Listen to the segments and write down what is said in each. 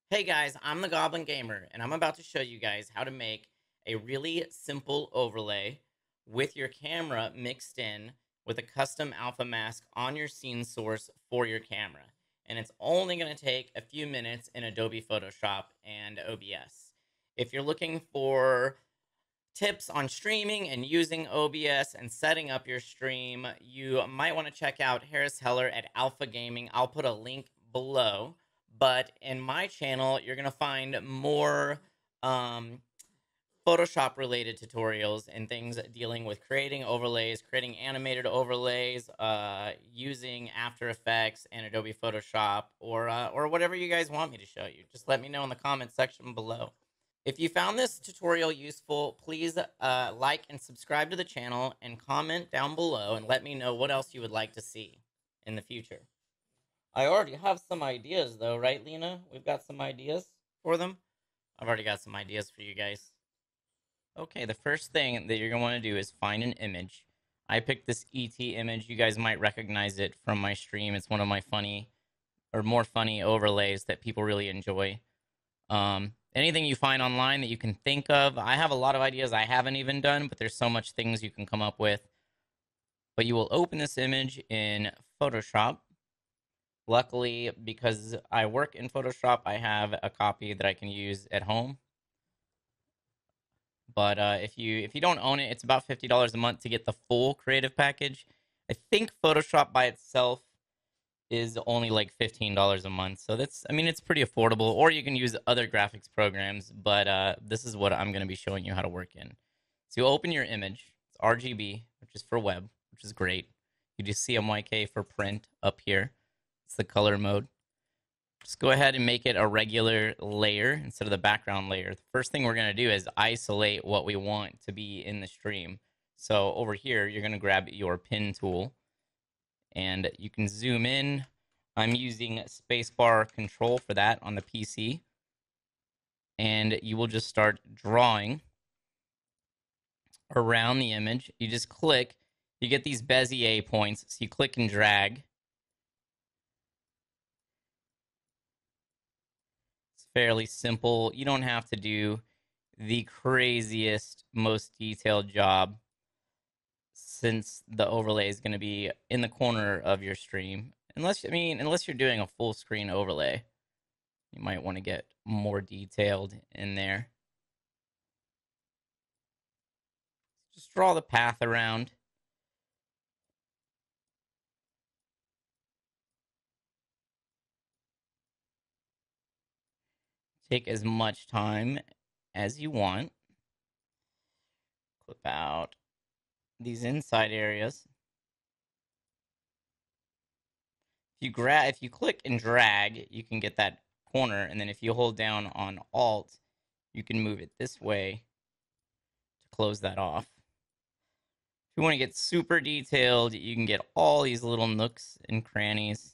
Hey guys, I'm the Goblin Gamer, and I'm about to show you guys how to make a really simple overlay with your camera mixed in with a custom alpha mask on your scene source for your camera. And it's only going to take a few minutes in Adobe Photoshop and OBS. If you're looking for tips on streaming and using OBS and setting up your stream, you might want to check out Harris Heller at Alpha Gaming. I'll put a link below. But in my channel, you're going to find more um, Photoshop related tutorials and things dealing with creating overlays, creating animated overlays, using After Effects and Adobe Photoshop, or whatever you guys want me to show you. Just let me know in the comment section below. If you found this tutorial useful, please like and subscribe to the channel and comment down below and let me know what else you would like to see in the future. I already have some ideas though, right, Lena? We've got some ideas for them. I've already got some ideas for you guys. Okay, the first thing that you're going to want to do is find an image. I picked this ET image. You guys might recognize it from my stream. It's one of my funny or more funny overlays that people really enjoy. Anything you find online that you can think of. I have a lot of ideas I haven't even done, but there's so much things you can come up with. But you will open this image in Photoshop. Luckily, because I work in Photoshop, I have a copy that I can use at home. But if you don't own it, it's about $50 a month to get the full creative package. I think Photoshop by itself is only like $15 a month. So it's pretty affordable. Or you can use other graphics programs, but this is what I'm going to be showing you how to work in. So you open your image. It's RGB, which is for web, which is great. You do CMYK for print up here. It's the color mode. Just go ahead and make it a regular layer instead of the background layer. The first thing we're going to do is isolate what we want to be in the stream. So over here, you're going to grab your pin tool and you can zoom in. I'm using spacebar control for that on the PC. And you will just start drawing around the image. You just click. You get these Bezier points. So you click and drag. It's fairly simple. You don't have to do the craziest, most detailed job since the overlay is going to be in the corner of your stream. Unless you're doing a full screen overlay, you might want to get more detailed in there. Just draw the path around. Take as much time as you want. Clip out these inside areas. If you click and drag, you can get that corner, and then if you hold down on Alt, you can move it this way to close that off. If you want to get super detailed, you can get all these little nooks and crannies.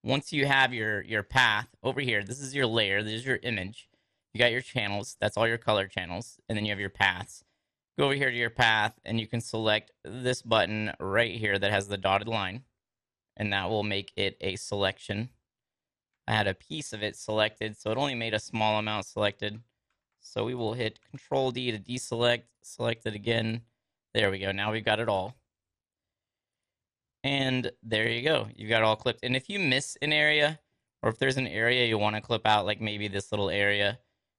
Once you have your path over here, this is your layer, this is your image. You got your channels, that's all your color channels, and then you have your paths. Go over here to your path, and you can select this button right here that has the dotted line, and that will make it a selection. I had a piece of it selected, so it only made a small amount selected. So we will hit Control D to deselect, select it again. There we go, now we've got it all. And there you go. You've got it all clipped. And if you miss an area, or if there's an area you want to clip out, like maybe this little area,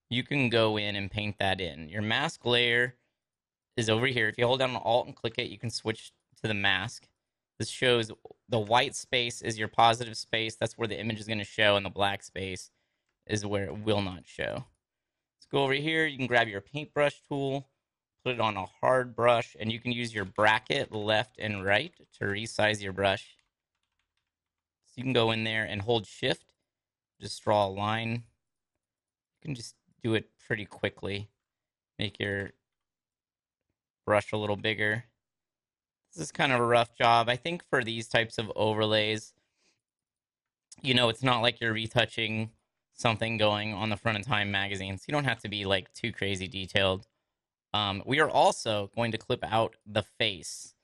you can go in and paint that in. Your mask layer is over here. If you hold down on Alt and click it, you can switch to the mask. This shows the white space is your positive space. That's where the image is going to show, and the black space is where it will not show. Let's go over here. You can grab your paintbrush tool, put it on a hard brush, and you can use your bracket left and right to resize your brush. So you can go in there and hold shift, just draw a line. You can just do it pretty quickly. Make your brush a little bigger. This is kind of a rough job. I think for these types of overlays, it's not like you're retouching something going on the front of Time magazine, so you don't have to be like too crazy detailed. We are also going to clip out the face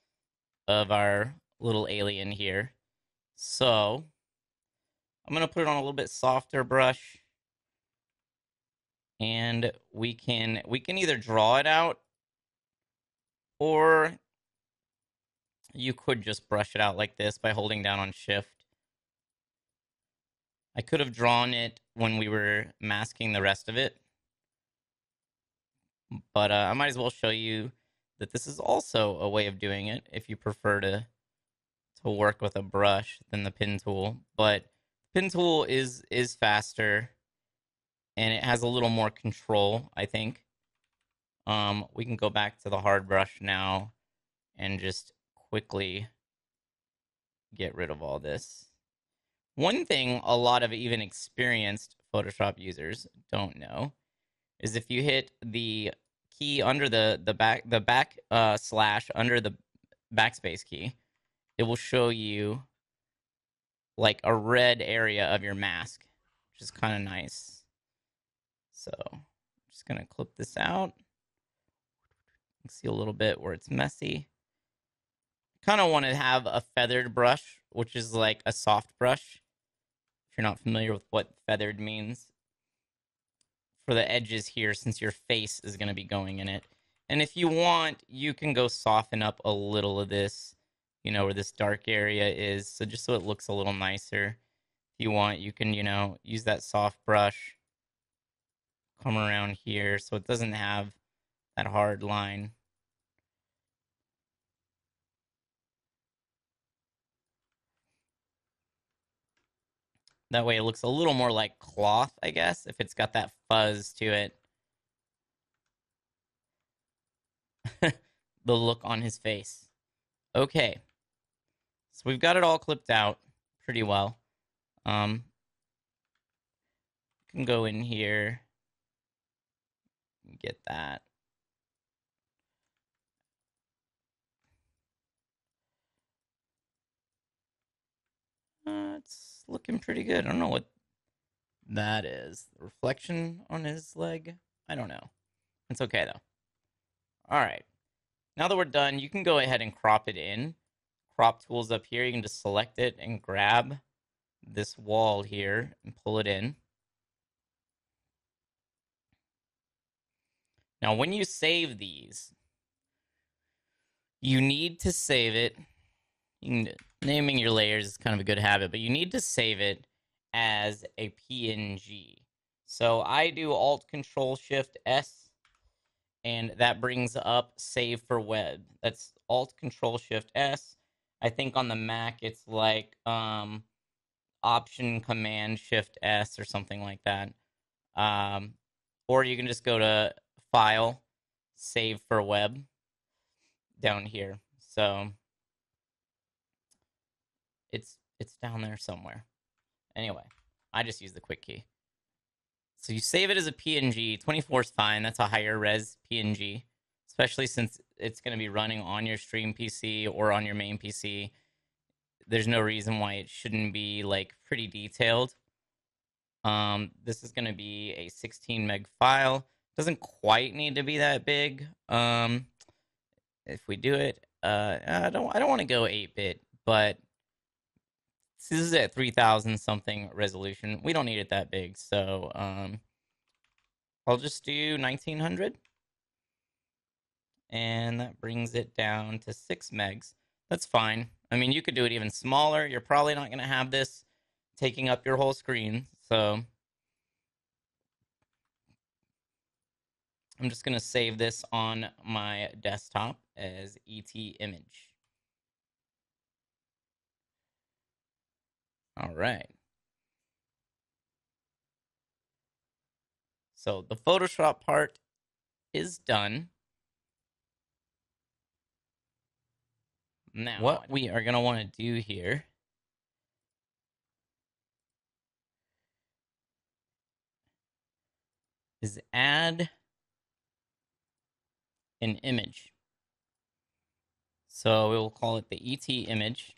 of our little alien here. So I'm going to put it on a little bit softer brush, and we can either draw it out, or you could just brush it out like this by holding down on shift. I could have drawn it when we were masking the rest of it, but I might as well show you that this is also a way of doing it if you prefer to work with a brush than the pin tool. But pin tool is faster, and it has a little more control, I think. We can go back to the hard brush now and just quickly get rid of all this. One thing a lot of even experienced Photoshop users don't know is if you hit the key under the back slash under the backspace key, it will show you like a red area of your mask, which is kind of nice. So I'm just gonna clip this out. You can see a little bit where it's messy. Kind of want to have a feathered brush, which is like a soft brush. If you're not familiar with what feathered means, for the edges here, since your face is going to be going in it. And if you want, you can go soften up a little of this, you know, where this dark area is, so just so it looks a little nicer. If you want, you can, you know, use that soft brush, come around here so it doesn't have that hard line. That way it looks a little more like cloth, I guess, if it's got that fuzz to it. The look on his face. Okay. So we've got it all clipped out pretty well. Can go in here and get that. It's looking pretty good. I don't know what that is. The reflection on his leg? I don't know. It's okay, though. All right. Now that we're done, you can go ahead and crop it in. Crop tools up here. You can just select it and grab this wall here and pull it in. Now, when you save these, you need to save it. Naming your layers is kind of a good habit, but you need to save it as a PNG. So I do Alt-Control-Shift-S, and that brings up Save for Web. That's Alt-Control-Shift-S. I think on the Mac it's like Option-Command-Shift-S or something like that. Or you can just go to File, Save for Web down here. So it's down there somewhere. Anyway, I just use the quick key. So you save it as a PNG. 24 is fine. That's a higher res PNG, especially since it's going to be running on your stream PC or on your main PC. There's no reason why it shouldn't be like pretty detailed. This is going to be a 16 meg file. Doesn't quite need to be that big. If we do it, I don't want to go 8-bit, but this is at 3000 something resolution. We don't need it that big, so I'll just do 1900, and that brings it down to 6 megs. That's fine. I mean, you could do it even smaller. You're probably not going to have this taking up your whole screen, so I'm just going to save this on my desktop as ET image. All right. So the Photoshop part is done. Now, what we are going to want to do here is add an image. So we will call it the ET image.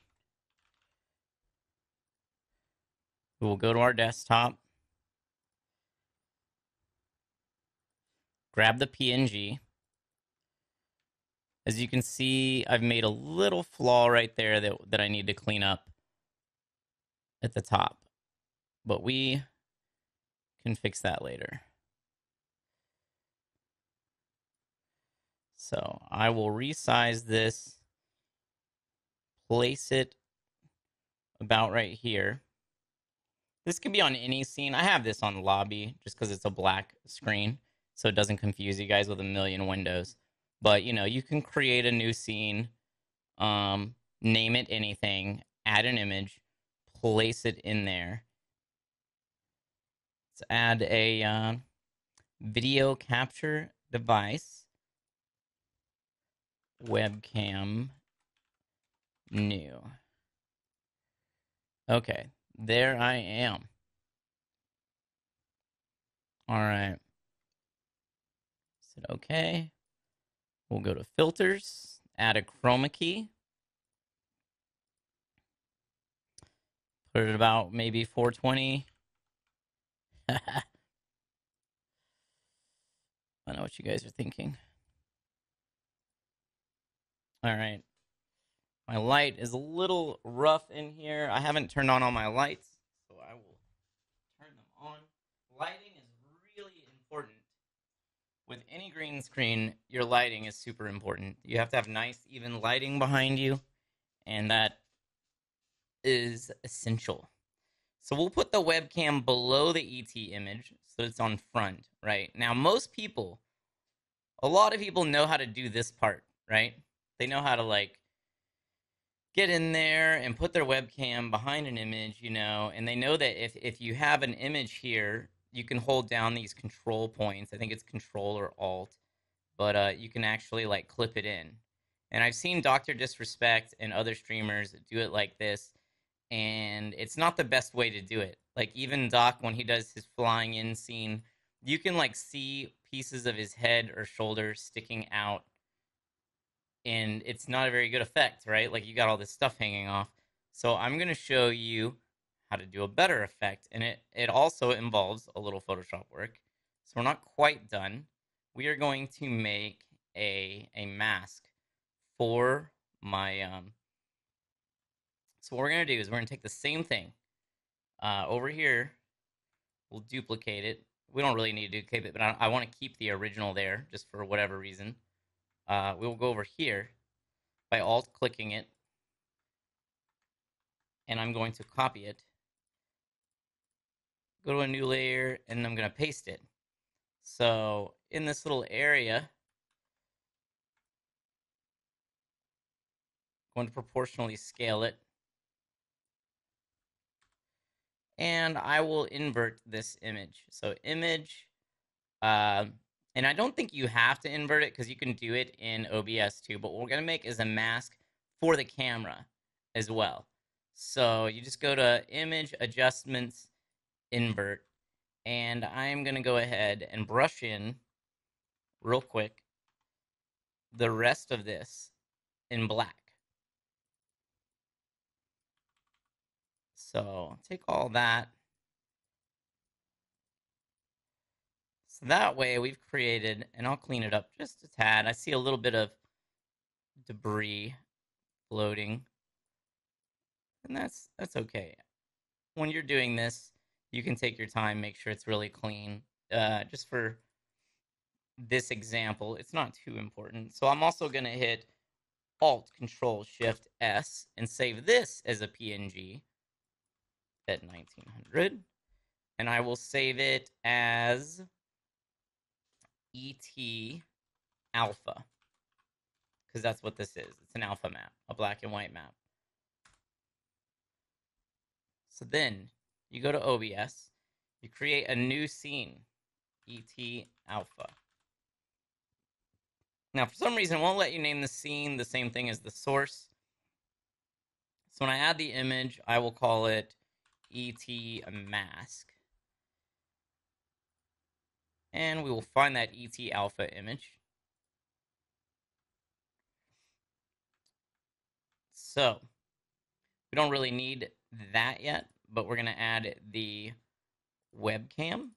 We will go to our desktop, grab the PNG. As you can see, I've made a little flaw right there that I need to clean up. at the top, but we can fix that later. So I will resize this, place it about right here. This can be on any scene. I have this on lobby just because it's a black screen, so it doesn't confuse you guys with a million windows. But, you know, you can create a new scene, name it anything, add an image, place it in there. Let's add a video capture device, webcam, new. Okay, there I am. All right. Is it okay? We'll go to filters, add a chroma key. Put it about maybe 420. I know what you guys are thinking. All right. My light is a little rough in here. I haven't turned on all my lights, so I will turn them on. Lighting is really important. With any green screen, your lighting is super important. You have to have nice, even lighting behind you, and that is essential. So we'll put the webcam below the ET image so it's on front, right? Now, a lot of people know how to do this part, right? They know how to like get in there and put their webcam behind an image, you know, and they know that if you have an image here, you can hold down these control points. I think it's Control or Alt, but you can actually like clip it in. And I've seen Dr. Disrespect and other streamers do it like this, and it's not the best way to do it. Like even Doc, when he does his flying in scene, you can like see pieces of his head or shoulders sticking out, and it's not a very good effect, right? Like you got all this stuff hanging off. So I'm going to show you how to do a better effect, and it also involves a little Photoshop work. So we're not quite done. We are going to make a mask for my so what we're going to do is we're going to take the same thing over here. We'll duplicate it. We don't really need to duplicate it, but I want to keep the original there just for whatever reason. We will go over here by alt clicking it, and I'm going to copy it, go to a new layer, and I'm going to paste it. So in this little area, I'm going to proportionally scale it, and I will invert this image. So image, and I don't think you have to invert it because you can do it in OBS too, but what we're going to make is a mask for the camera as well. So you just go to image adjustments, invert, and I'm going to go ahead and brush in real quick the rest of this in black. So take all that. So that way we've created, and I'll clean it up just a tad. I see a little bit of debris floating, and that's okay. When you're doing this, you can take your time, make sure it's really clean. Just for this example, it's not too important. So I'm also going to hit Alt Control Shift S and save this as a PNG at 1900, and I will save it as ET Alpha because that's what this is. It's an alpha map, a black and white map. So then you go to OBS, you create a new scene, ET Alpha. Now, for some reason, it won't let you name the scene the same thing as the source. So when I add the image, I will call it ET Mask. And we will find that ET Alpha image. So we don't really need that yet, but we're going to add the webcam,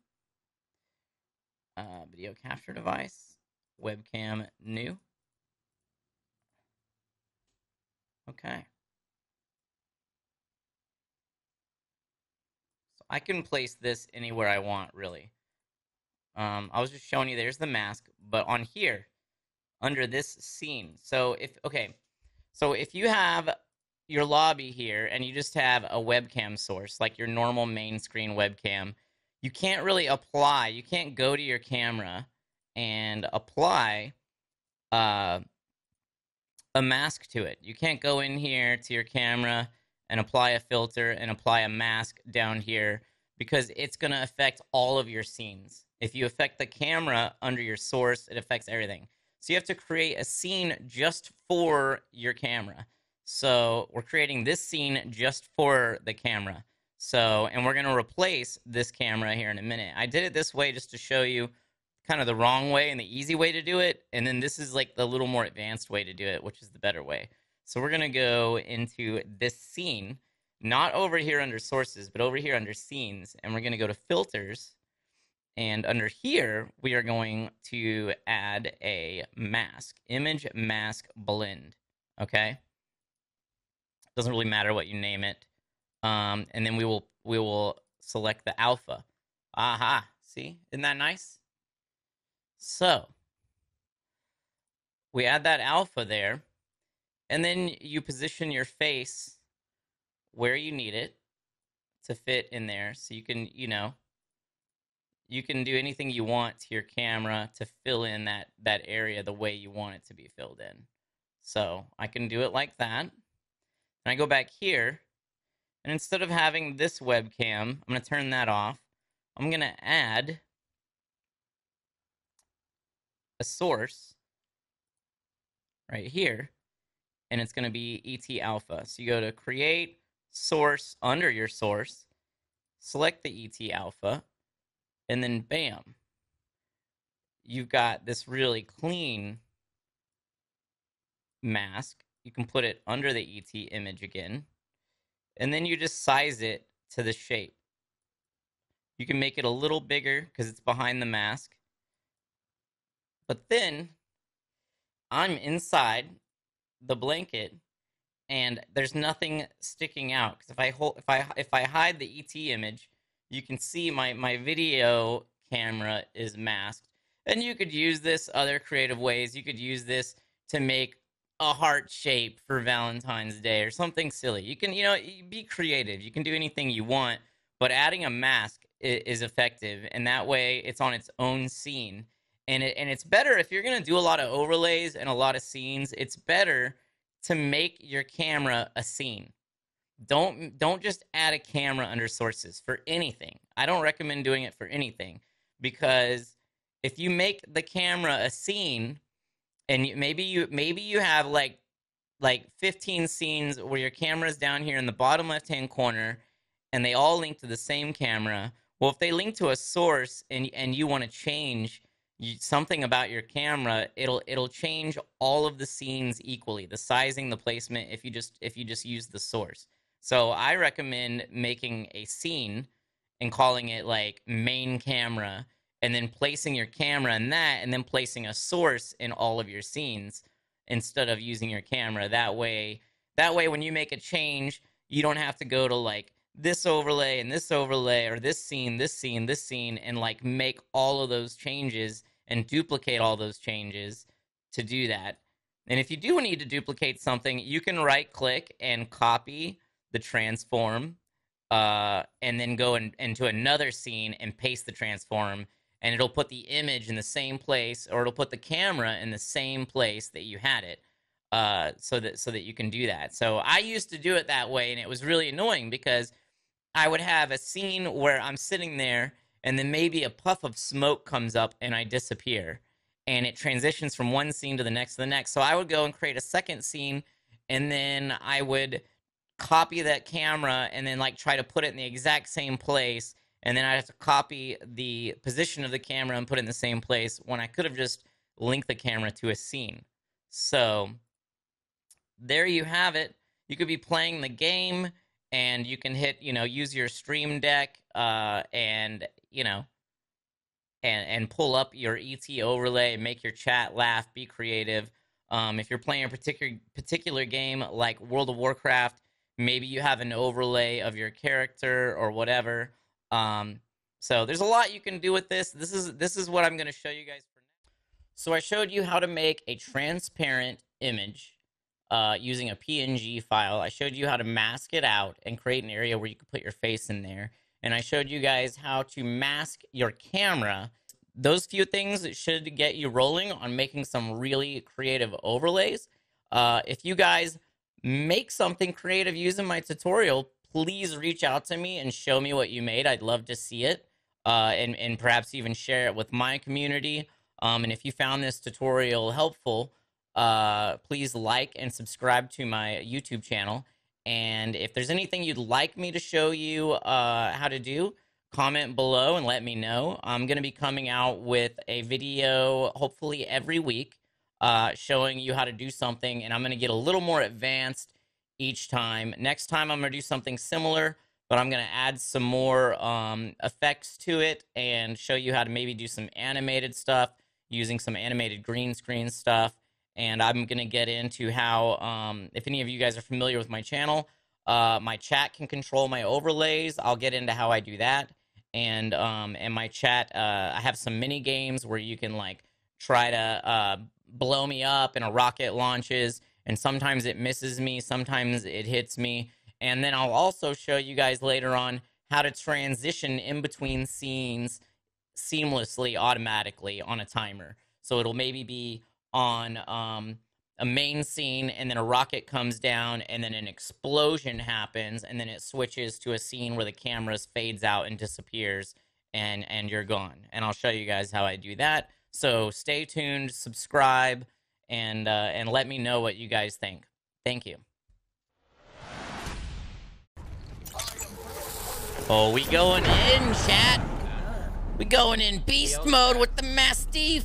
video capture device, webcam new. Okay. I can place this anywhere I want, really. I was just showing you there's the mask, but on here, under this scene. So if you have your lobby here and you just have a webcam source, like your normal main screen webcam, you can't really apply, you can't go to your camera and apply uh, a mask to it. You can't go in here to your camera and apply a filter and apply a mask down here because it's going to affect all of your scenes. If you affect the camera under your source, it affects everything. So you have to create a scene just for your camera. So we're creating this scene just for the camera. So, and we're going to replace this camera here in a minute. I did it this way just to show you kind of the wrong way and the easy way to do it. And then this is like the little more advanced way to do it, which is the better way. So we're going to go into this scene, not over here under sources, but over here under scenes. And we're going to go to filters. And under here, we are going to add a mask, image mask blend. Okay. Doesn't really matter what you name it. And then we will select the alpha. Aha. See, isn't that nice? So we add that alpha there, and then you position your face where you need it to fit in there. So you can, you can do anything you want to your camera to fill in that area the way you want it to be filled in. So I can do it like that. And I go back here, and instead of having this webcam, I'm going to turn that off. I'm going to add a source right here, and it's going to be ET alpha. So you go to create source under your source, select the ET alpha, and then bam, you've got this really clean mask. You can put it under the ET image again, and then you just size it to the shape. You can make it a little bigger because it's behind the mask. But then I'm inside the blanket and there's nothing sticking out, because if I hide the ET image, you can see my video camera is masked. And you could use this other creative ways. You could use this to make a heart shape for Valentine's Day or something silly. You can, be creative. You can do anything you want, but adding a mask is effective, and that way it's on its own scene. And it's better if you're gonna do a lot of overlays and a lot of scenes. It's better to make your camera a scene. Don't just add a camera under sources for anything. I don't recommend doing it for anything, because if you make the camera a scene, and maybe you have like 15 scenes where your camera's down here in the bottom left hand corner, and they all link to the same camera. Well, if they link to a source and you want to change something about your camera, it'll change all of the scenes equally, the sizing, the placement, if you just use the source. So I recommend making a scene and calling it like main camera, and then placing your camera in that, and then placing a source in all of your scenes instead of using your camera. That way when you make a change, you don't have to go to like this overlay and this overlay, or this scene, and like make all of those changes and duplicate all those changes to do that. And if you do need to duplicate something, you can right click and copy the transform, and then go into another scene and paste the transform, and it'll put the image in the same place, or it'll put the camera in the same place that you had it, so that you can do that. So I used to do it that way, and it was really annoying because I would have a scene where I'm sitting there, and then maybe a puff of smoke comes up and I disappear, and it transitions from one scene to the next to the next. So I would go and create a second scene, and then I would copy that camera and then like try to put it in the exact same place, and then I have to copy the position of the camera and put it in the same place, when I could have just linked the camera to a scene. So there you have it. You could be playing the game, and you can hit, use your stream deck, and and pull up your ET overlay and make your chat laugh, be creative. If you're playing a particular game like World of Warcraft, maybe you have an overlay of your character or whatever, So there's a lot you can do with this. This is what I'm going to show you guys for now. So I showed you how to make a transparent image using a PNG file. I showed you how to mask it out and create an area where you can put your face in there. And I showed you guys how to mask your camera. Those few things should get you rolling on making some really creative overlays. If you guys make something creative using my tutorial, please reach out to me and show me what you made. I'd love to see it, and perhaps even share it with my community. And if you found this tutorial helpful, please like and subscribe to my YouTube channel. And if there's anything you'd like me to show you how to do, comment below and let me know. I'm going to be coming out with a video hopefully every week showing you how to do something, and I'm going to get a little more advanced each time. Next time I'm going to do something similar, but I'm going to add some more effects to it and show you how to maybe do some animated stuff using some animated green screen stuff. And I'm going to get into how, if any of you guys are familiar with my channel, my chat can control my overlays. I'll get into how I do that. And my chat, I have some mini games where you can like try to blow me up and a rocket launches, and sometimes it misses me, sometimes it hits me. And then I'll also show you guys later on how to transition in between scenes seamlessly, automatically on a timer. So it'll maybe be on a main scene, and then a rocket comes down, and then an explosion happens, and then it switches to a scene where the camera fades out and disappears, and you're gone. And I'll show you guys how I do that. So stay tuned, subscribe, and let me know what you guys think. Thank you. Oh, we going in, chat. We going in beast mode with the Mastiff.